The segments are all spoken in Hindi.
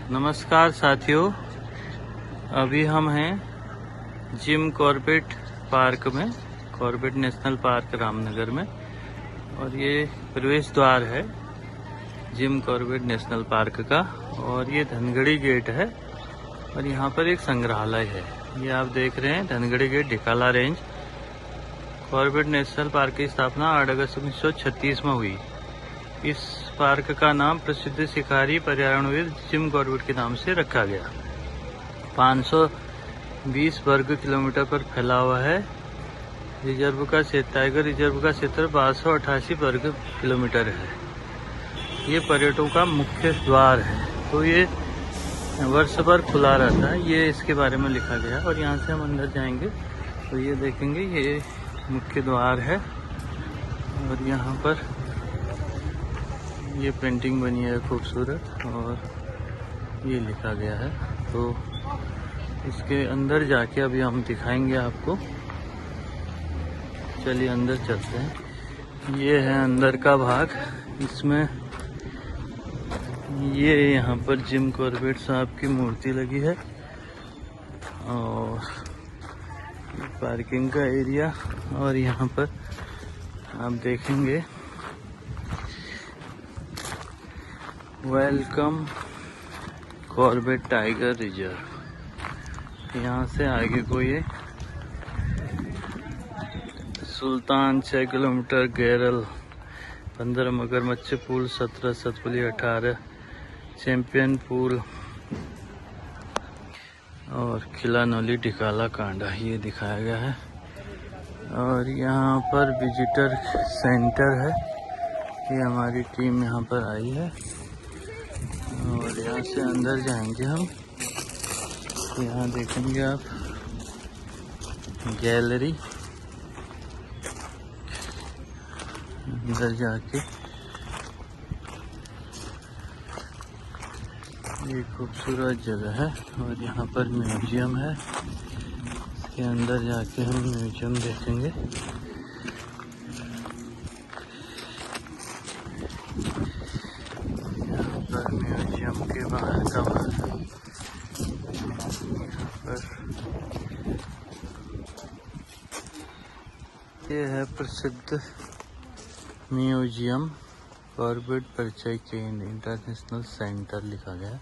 नमस्कार साथियों, अभी हम हैं जिम कॉर्बेट पार्क में, कॉर्बेट नेशनल पार्क रामनगर में। और ये प्रवेश द्वार है जिम कॉर्बेट नेशनल पार्क का। और ये धनगढ़ी गेट है और यहाँ पर एक संग्रहालय है। ये आप देख रहे हैं Dhangarhi gate, Dhikala range. Corbett national park की स्थापना 8 अगस्त 1936 में हुई। इस पार्क का नाम प्रसिद्ध शिकारी पर्यावरणविद जिम कॉर्बेट के नाम से रखा गया। 520 वर्ग किलोमीटर पर फैला हुआ है। रिजर्व का टाइगर रिजर्व का क्षेत्र 1288 वर्ग किलोमीटर है। ये पर्यटकों का मुख्य द्वार है, तो ये वर्ष भर खुला रहता है। ये इसके बारे में लिखा गया। और यहाँ से हम अंदर जाएंगे तो ये देखेंगे, ये मुख्य द्वार है। और यहाँ पर ये पेंटिंग बनी है खूबसूरत और ये लिखा गया है। तो इसके अंदर जाके अभी हम दिखाएंगे आपको। चलिए अंदर चलते हैं। ये है अंदर का भाग। इसमें ये यहाँ पर जिम कॉर्बेट साहब की मूर्ति लगी है और पार्किंग का एरिया। और यहाँ पर आप देखेंगे वेलकम कॉर्बेट टाइगर रिजर्व। यहाँ से आगे को ये सुल्तान 6 किलोमीटर, गैरल 15, मगरमच्छ पुल 17, सतपुली 18, चैंपियन पुल और किला नौली ढिकाला कांडा ये दिखाया गया है। और यहाँ पर विजिटर सेंटर है। ये हमारी टीम यहाँ पर आई है और यहाँ से अंदर जाएंगे हम। यहाँ देखेंगे आप गैलरी। अंदर जाके ये खूबसूरत जगह है और यहाँ पर म्यूजियम है। इसके अंदर जाके हम म्यूजियम देखेंगे। यहाँ पर म्यूजियम के बाहर का भाग। ये है प्रसिद्ध म्यूजियम कॉर्बेट परिचय केंद्र इंटरनेशनल सेंटर लिखा गया।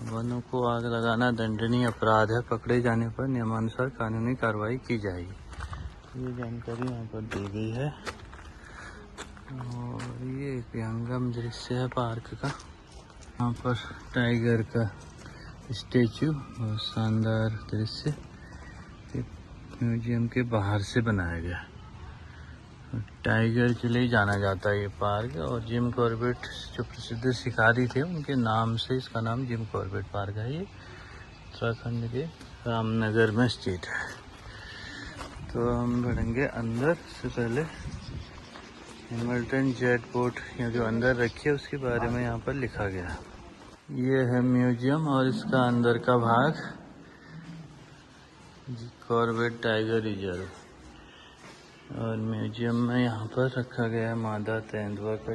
वनों को आग लगाना दंडनीय अपराध है। पकड़े जाने पर नियमानुसार कानूनी कार्रवाई की जाएगी। ये जानकारी यहाँ पर दी गई है। और ये एक विहंगम दृश्य है पार्क का। यहाँ पर टाइगर का स्टेचू और शानदार दृश्य म्यूजियम के बाहर से बनाया गया। टाइगर के लिए जाना जाता है ये पार्क। और जिम कॉर्बेट जो प्रसिद्ध शिकारी थे उनके नाम से इसका नाम जिम कॉर्बेट पार्क है। ये उत्तराखंड के रामनगर में स्थित है। तो हम बढ़ेंगे अंदर। से पहले हिमल्टन जेट बोट जो अंदर रखी है उसके बारे में यहाँ पर लिखा गया। ये है म्यूजियम और इसका अंदर का भाग कॉर्बेट टाइगर रिजर्व। और म्यूजियम में यहाँ पर रखा गया है मादा तेंदुआ का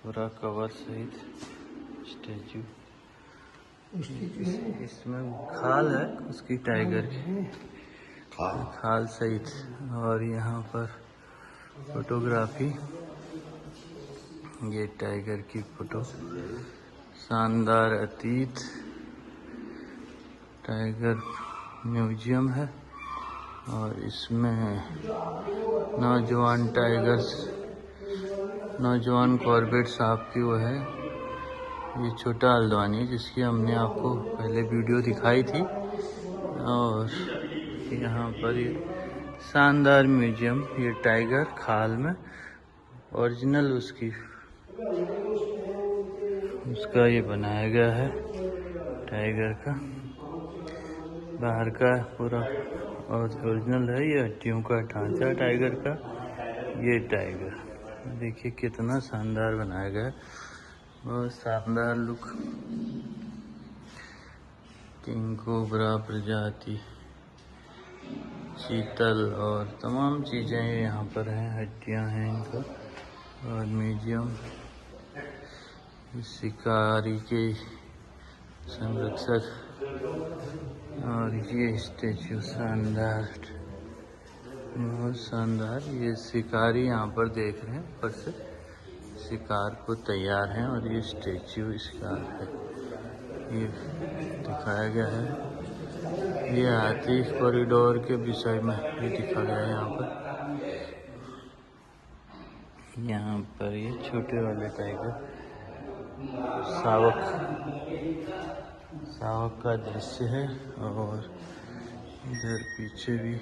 पूरा कवर सहित स्टैचू। इसमें खाल है उसकी, टाइगर की खाल सहित। और यहाँ पर फोटोग्राफी, ये टाइगर की फोटो। शानदार अतीत टाइगर म्यूजियम है। और इसमें नौजवान टाइगर्स, नौजवान कॉर्बेट साहब की वो है। ये छोटा हल्द्वानी जिसकी हमने आपको पहले वीडियो दिखाई थी। और यहाँ पर ये शानदार म्यूजियम, ये टाइगर खाल में ओरिजिनल उसका ये बनाया गया है टाइगर का। बाहर का पूरा ओरिजिनल है। ये हड्डियों का ढांचा टाइगर का। ये टाइगर देखिए कितना शानदार बनाया गया है, बहुत शानदार लुक। किंग कोबरा प्रजाति, चीतल और तमाम चीज़ें यहाँ पर हैं, हड्डियाँ हैं इनका। और म्यूजियम शिकारी के संरक्षक। और ये स्टेचू शानदार, बहुत शानदार। ये शिकारी यहाँ पर देख रहे हैं, ऊपर से शिकार को तैयार हैं। और ये स्टेचू इसका है, ये दिखाया गया है। ये हाथी कॉरिडोर के विषय में ये दिखा गया है यहाँ पर। यहाँ पर ये छोटे वाले टाइगर शावक का दृश्य है। और इधर पीछे भी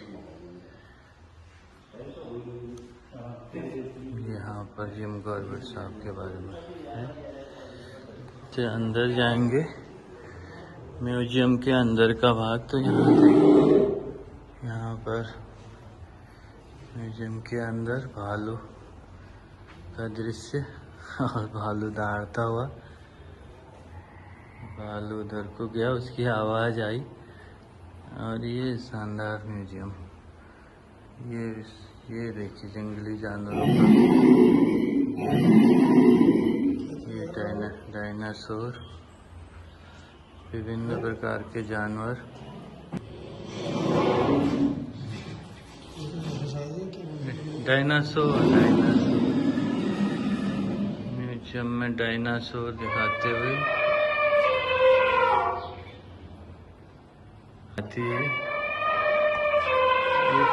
यहाँ पर जिम कॉर्बेट साहब के बारे में है। तो अंदर जाएंगे, म्यूजियम के अंदर का भाग। तो यहाँ पर म्यूजियम के अंदर भालू का दृश्य और भालू दौड़ता हुआ, भालू उधर को गया, उसकी आवाज़ आई। और ये शानदार म्यूजियम, ये देखिए जंगली जानवरों का, ये डायनासोर, विभिन्न प्रकार के जानवर। डायनासोर म्यूजियम में डायनासोर दिखाते हुए हाथी है। ये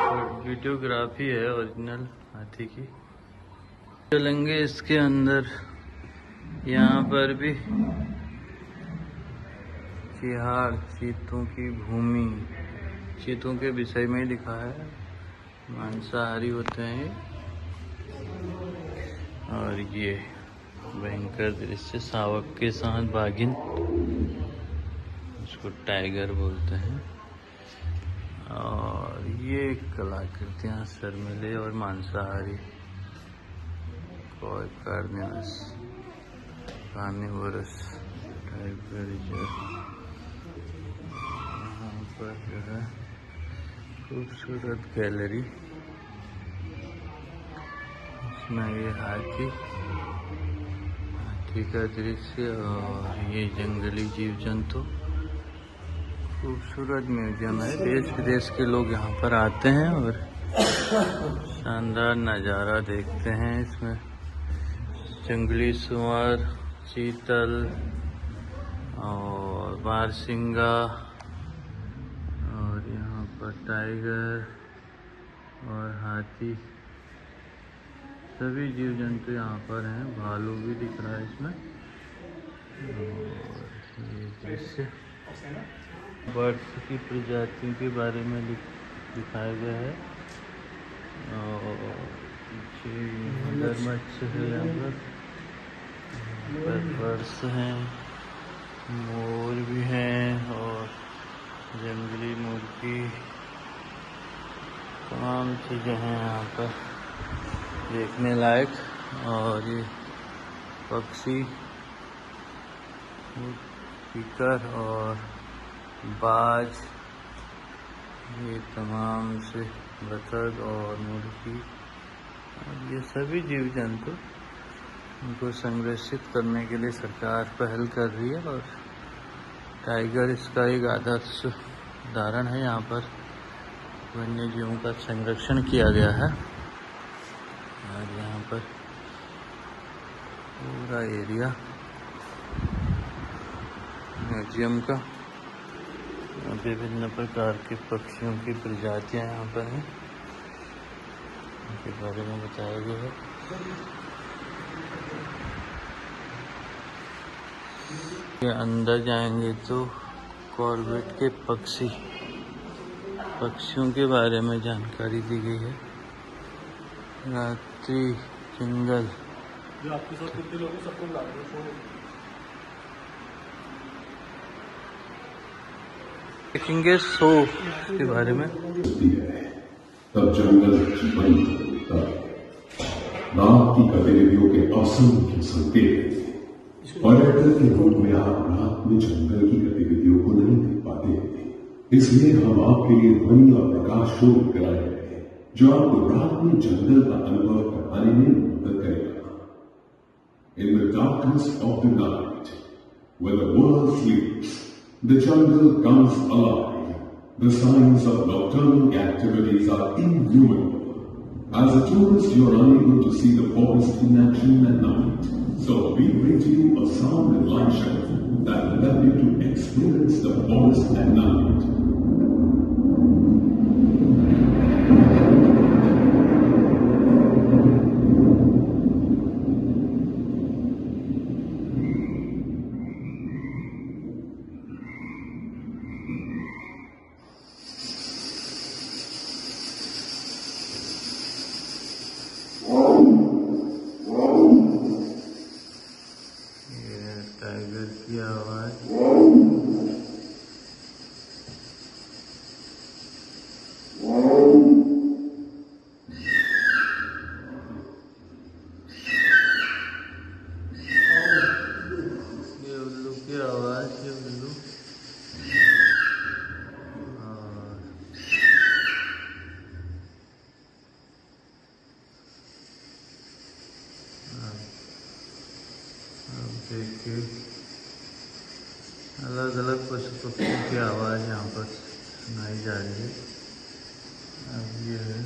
वीडियोग्राफी है ओरिजिनल हाथी की। चलेंगे इसके अंदर। यहाँ पर भी चिहाड़, चीतों की भूमि, चीतों के विषय में लिखा है। मांसाहारी होते हैं। और ये भयंकर दृश्य, शावक के साथ बाघिन, उसको टाइगर बोलते हैं। और ये कलाकृतियाँ शर्मिले और मांसाहारी, कार्निवोरस टाइगर रिजर्व। यहाँ पर जो है खूबसूरत गैलरी, इसमें ये हाथी का दृश्य और ये जंगली जीव जंतु। खूबसूरत म्यूजियम है। देश विदेश के लोग यहाँ पर आते हैं और शानदार नज़ारा देखते हैं। इसमें जंगली सुअर, चीतल और बारसिंगा, और यहाँ पर टाइगर और हाथी, सभी जीव जंतु यहाँ पर हैं। भालू भी दिख रहा है इसमें। और ये दृश्य बर्ड्स की प्रजातियों के बारे में दिखाया गया है। और पीछे मगरमच्छ है, यहाँ पर बर्ड्स हैं, मोर भी हैं और जंगली मुर्गी, तमाम चीज़ें हैं यहाँ पर देखने लायक। और ये पक्षी, कीकर और बाज, ये तमाम से बतख और मुर्गी, और ये सभी जीव जंतु, उनको संरक्षित करने के लिए सरकार पहल कर रही है। और टाइगर इसका एक आदर्श उदाहरण है। यहाँ पर वन्य जीवों का संरक्षण किया गया है। और यहाँ पर पूरा एरिया म्यूजियम का, विभिन्न प्रकार के पक्षियों की प्रजातियां यहाँ पर हैं, उनके बारे में बताया गया है। ये अंदर जाएंगे तो कॉर्बेट के पक्षियों के बारे में जानकारी दी गई है। रात्रि चिंगल, जो आपके साथ कितने लोग सबको बुला रहे हैं, देखेंगे शो के बारे में। तब जंगल जीवन होता, रात की गतिविधियों के असंख्य संकेत। पर्यटक के रूप में आप रात में जंगल की गतिविधियों को नहीं देख पाते, इसलिए हम आपके लिए ध्वनि और प्रकाश शो कराए रहे हैं, जो आपको रात में जंगल का अनुभव करवाने में मदद करेगा। In the darkness of the night, when the world sleeps, the jungle comes alive. The signs of nocturnal activities are innumerable. As a tourist, you are unable to see the forest in action at night. So we bring to you a sound and light show that will help you to experience the forest at night. Tiger की आवाज। ये उल्लू की आवाज, ये उल्लू। अब देखिए अलग अलग पशु पक्षियों की आवाज़ यहाँ पर सुनाई जा रही है। अब ये है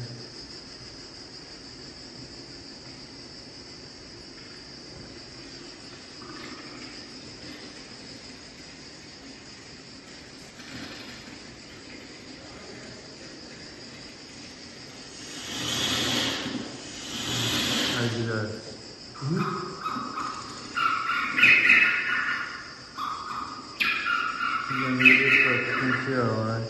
अजगर। जंगली पक्षियों की आवाज।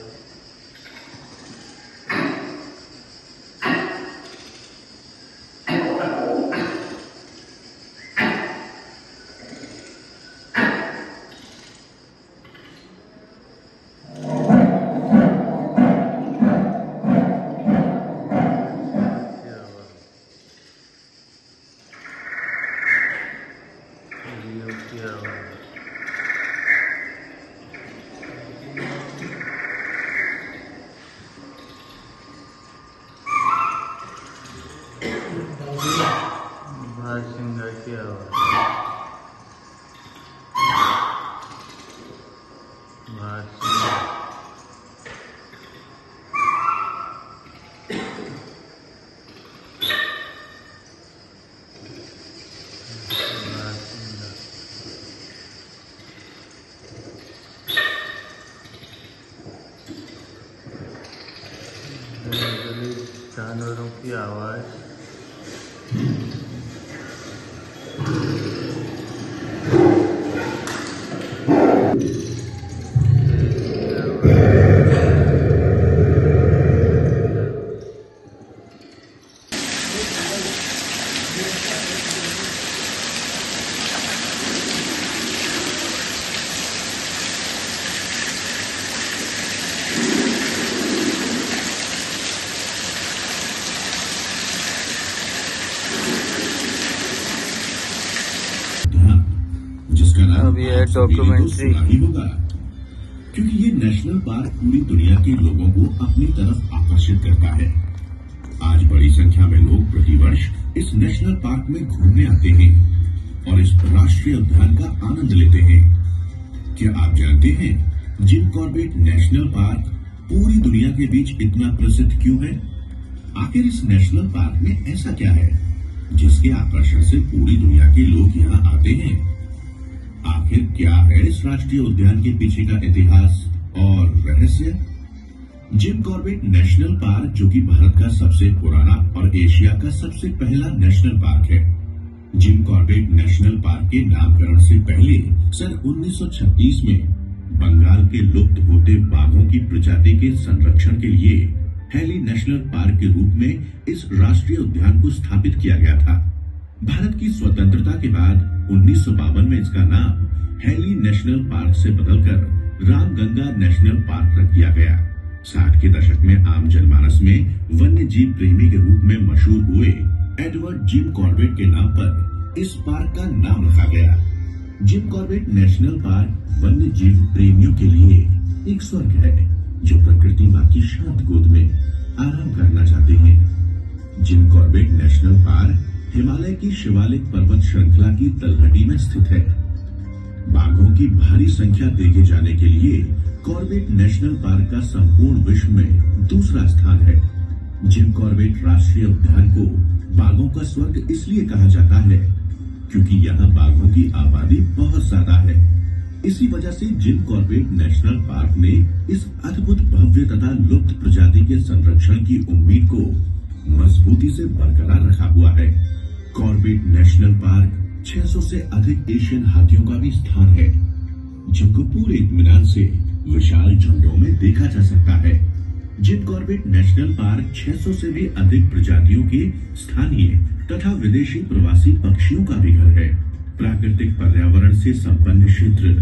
की आवाज। बारहसिंगा की आवाज। बारहसिंगा। जंगली जानवरों की आवाज। अब ये डॉक्यूमेंट्री होगा क्योंकि ये नेशनल पार्क पूरी दुनिया के लोगों को अपनी तरफ आकर्षित करता है। आज बड़ी संख्या में लोग प्रतिवर्ष इस नेशनल पार्क में घूमने आते हैं और इस राष्ट्रीय उद्यान का आनंद लेते हैं। क्या आप जानते हैं जिम कॉर्बेट नेशनल पार्क पूरी दुनिया के बीच इतना प्रसिद्ध क्यों है? आखिर इस नेशनल पार्क में ऐसा क्या है जिसके आकर्षण से पूरी दुनिया के लोग यहाँ आते हैं? आखिर क्या है इस राष्ट्रीय उद्यान के पीछे का इतिहास और रहस्य? जिम कॉर्बेट नेशनल पार्क, जो कि भारत का सबसे पुराना और एशिया का सबसे पहला नेशनल पार्क है। जिम कॉर्बेट नेशनल पार्क के नामकरण से पहले सन 1936 में बंगाल के लुप्त होते बाघों की प्रजाति के संरक्षण के लिए हैली नेशनल पार्क के रूप में इस राष्ट्रीय उद्यान को स्थापित किया गया था। भारत की स्वतंत्रता के बाद 1952 में इसका नाम हैली नेशनल पार्क से बदलकर रामगंगा नेशनल पार्क रख दिया गया। 60 के दशक में आम जनमानस में वन्य जीव प्रेमी के रूप में मशहूर हुए एडवर्ड जिम कॉर्बेट के नाम पर इस पार्क का नाम रखा गया। जिम कॉर्बेट नेशनल पार्क वन्य जीव प्रेमियों के लिए एक स्वर्ग है, जो प्रकृति माँ की शांत गोद में आराम करना चाहते हैं। Gym Corbett national park Himalaya की शिवालिक पर्वत श्रृंखला की तलहटी में स्थित है। बाघों की भारी संख्या देखे जाने के लिए कॉर्बेट नेशनल पार्क का संपूर्ण विश्व में दूसरा स्थान है। जिम कॉर्बेट राष्ट्रीय उद्यान को बाघों का स्वर्ग इसलिए कहा जाता है क्योंकि यहाँ बाघों की आबादी बहुत ज्यादा है। इसी वजह से जिम कॉर्बेट नेशनल पार्क ने इस अद्भुत भव्य तथा लुप्त प्रजाति के संरक्षण की उम्मीद को मजबूती से बरकरार रखा हुआ है। कॉर्बेट नेशनल पार्क 600 से अधिक एशियन हाथियों का भी स्थान है, जिनको पूरे इत्मीनान से विशाल झुंडों में देखा जा सकता है। जिम कॉर्बेट नेशनल पार्क 600 से भी अधिक प्रजातियों के स्थानीय तथा विदेशी प्रवासी पक्षियों का भी घर है। प्राकृतिक पर्यावरण से संपन्न क्षेत्र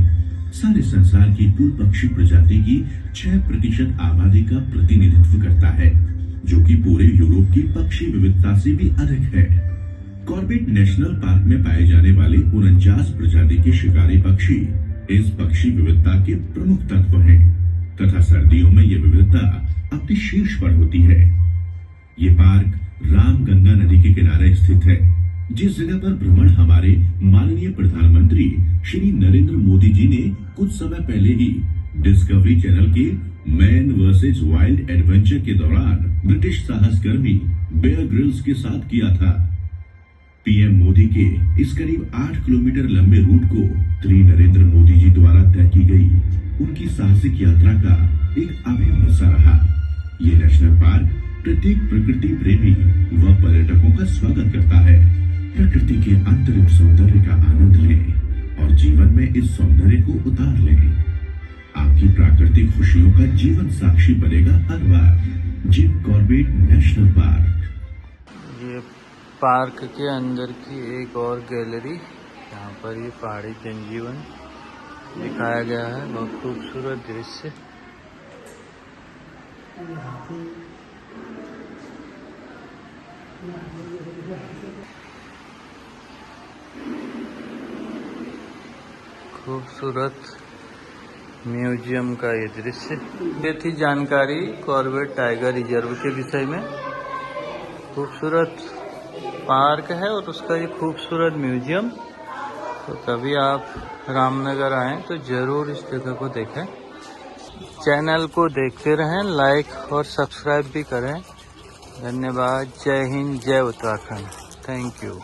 सारे संसार की कुल पक्षी प्रजाति की 6% आबादी का प्रतिनिधित्व करता है, जो कि पूरे यूरोप की पक्षी विविधता से भी अधिक है। कॉर्बेट नेशनल पार्क में पाए जाने वाले 49 प्रजाति के शिकारी पक्षी इस पक्षी विविधता के प्रमुख तत्व हैं तथा सर्दियों में ये विविधता अपने शीर्ष पर होती है। ये पार्क रामगंगा नदी के किनारे स्थित है, जिस जगह पर भ्रमण हमारे माननीय प्रधानमंत्री श्री नरेंद्र मोदी जी ने कुछ समय पहले ही डिस्कवरी चैनल के मैन वर्सेज वाइल्ड एडवेंचर के दौरान ब्रिटिश साहसकर्मी बेयर ग्रिल्स के साथ किया था। पीएम मोदी के इस करीब 8 किलोमीटर लंबे रूट को श्री नरेंद्र मोदी जी द्वारा तय की गई उनकी साहसिक यात्रा का एक अभिन्न हिस्सा रहा। ये नेशनल पार्क प्रत्येक प्रकृति प्रेमी व पर्यटकों का स्वागत करता है। प्रकृति के अंतरिम सौंदर्य का आनंद लें और जीवन में इस सौंदर्य को उतार लें। आपकी प्राकृतिक खुशियों का जीवन साक्षी बनेगा हर बार। Jim Corbett national Park. ये पार्क के अंदर की एक और गैलरी, यहाँ पर ये पहाड़ी जनजीवन दिखाया गया है। बहुत खूबसूरत दृश्य। खूबसूरत म्यूजियम का ये दृश्य। ये थी जानकारी कॉर्बेट टाइगर रिजर्व के विषय में। खूबसूरत पार्क है और उसका ये खूबसूरत म्यूजियम। तो कभी आप रामनगर आएँ तो ज़रूर इस जगह को देखें। चैनल को देखते रहें, लाइक और सब्सक्राइब भी करें। धन्यवाद। जय हिंद, जय उत्तराखंड। Thank you.